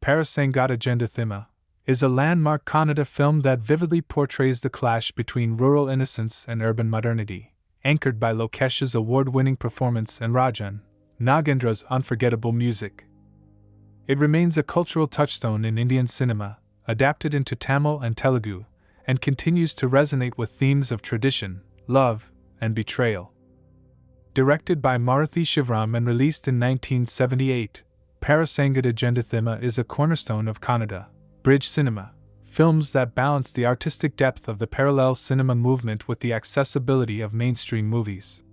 Parasangada Gendethimma, is a landmark Kannada film that vividly portrays the clash between rural innocence and urban modernity, anchored by Lokesh's award-winning performance and Rajan, Nagendra's unforgettable music. It remains a cultural touchstone in Indian cinema, adapted into Tamil and Telugu, and continues to resonate with themes of tradition, love, and betrayal. Directed by Maruthi Shivram and released in 1978, Parasangada Gendethimma is a cornerstone of Kannada bridge cinema, films that balance the artistic depth of the parallel cinema movement with the accessibility of mainstream movies.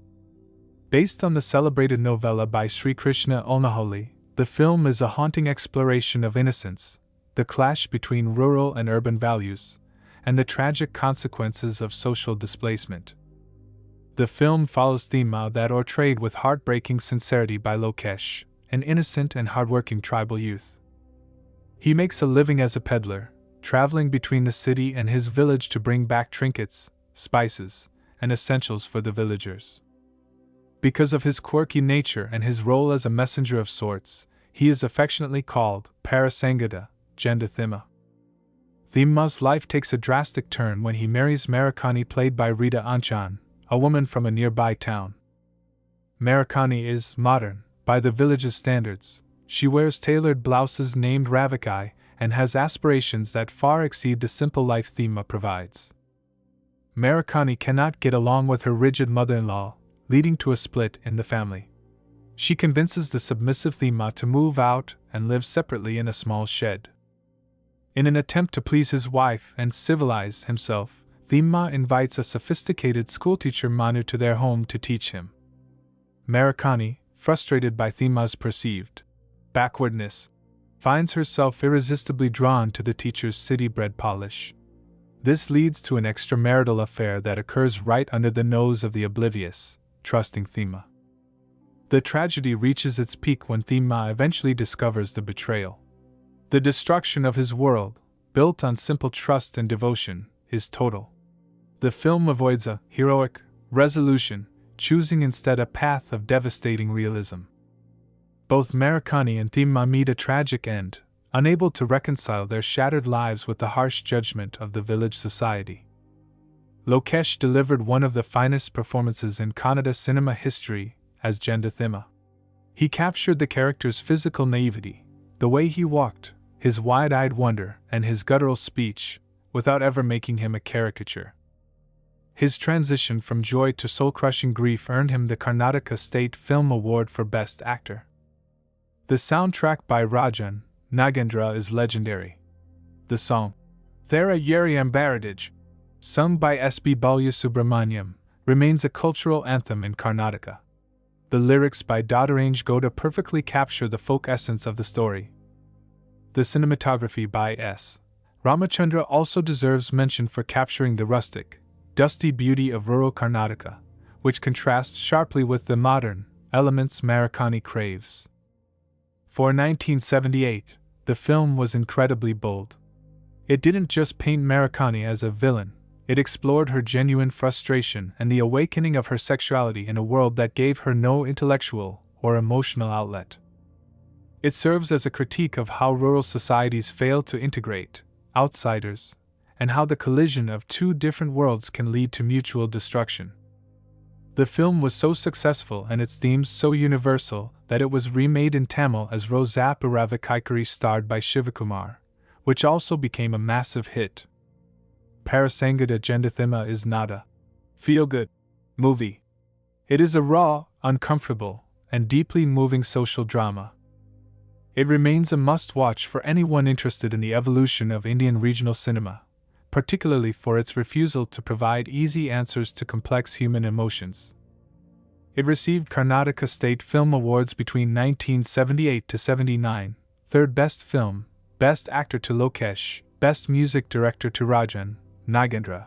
Based on the celebrated novella by Sri Krishna Olnaholi, the film is a haunting exploration of innocence, the clash between rural and urban values, and the tragic consequences of social displacement. The film follows Thimanna that portrayed with heartbreaking sincerity by Lokesh, an innocent and hardworking tribal youth. He makes a living as a peddler, traveling between the city and his village to bring back trinkets, spices, and essentials for the villagers. Because of his quirky nature and his role as a messenger of sorts, he is affectionately called Parasangada Gendethimma. Thimanna's life takes a drastic turn when he marries Marakani, played by Rita Anchan, a woman from a nearby town. Marakani is modern, by the village's standards. She wears tailored blouses named Ravikai and has aspirations that far exceed the simple life Thimanna provides. Marakani cannot get along with her rigid mother-in-law, leading to a split in the family. She convinces the submissive Thimanna to move out and live separately in a small shed. In an attempt to please his wife and civilize himself, Thimanna invites a sophisticated schoolteacher Manu to their home to teach him. Marakani, frustrated by Thimanna's perceived backwardness, finds herself irresistibly drawn to the teacher's city-bred polish. This leads to an extramarital affair that occurs right under the nose of the oblivious, trusting Thimanna. The tragedy reaches its peak when Thimanna eventually discovers the betrayal. The destruction of his world, built on simple trust and devotion, is total. The film avoids a heroic resolution, choosing instead a path of devastating realism. Both Marakani and Thimanna meet a tragic end, unable to reconcile their shattered lives with the harsh judgment of the village society. Lokesh delivered one of the finest performances in Kannada cinema history as Gendethimma. He captured the character's physical naivety, the way he walked, his wide-eyed wonder, and his guttural speech, without ever making him a caricature. His transition from joy to soul-crushing grief earned him the Karnataka State Film Award for Best Actor. The soundtrack by Rajan, Nagendra is legendary. The song, Thera Yeri Ambaradij, sung by S.B. Balasubramaniam, remains a cultural anthem in Karnataka. The lyrics by Dadaranged Goda perfectly capture the folk essence of the story. The cinematography by S. Ramachandra also deserves mention for capturing the rustic, dusty beauty of rural Karnataka, which contrasts sharply with the modern elements Marakani craves. For 1978, the film was incredibly bold. It didn't just paint Marakani as a villain, it explored her genuine frustration and the awakening of her sexuality in a world that gave her no intellectual or emotional outlet. It serves as a critique of how rural societies fail to integrate outsiders, and how the collision of two different worlds can lead to mutual destruction. The film was so successful and its themes so universal that it was remade in Tamil as Rozappu Ravikkaikari, starred by Shivakumar, which also became a massive hit. Parasangada Gendethimma is not a feel-good movie. It is a raw, uncomfortable, and deeply moving social drama. It remains a must-watch for anyone interested in the evolution of Indian regional cinema, particularly for its refusal to provide easy answers to complex human emotions. It received Karnataka State Film Awards between 1978 to 79, third Best Film, Best Actor to Lokesh, Best Music Director to Rajan, Nagendra,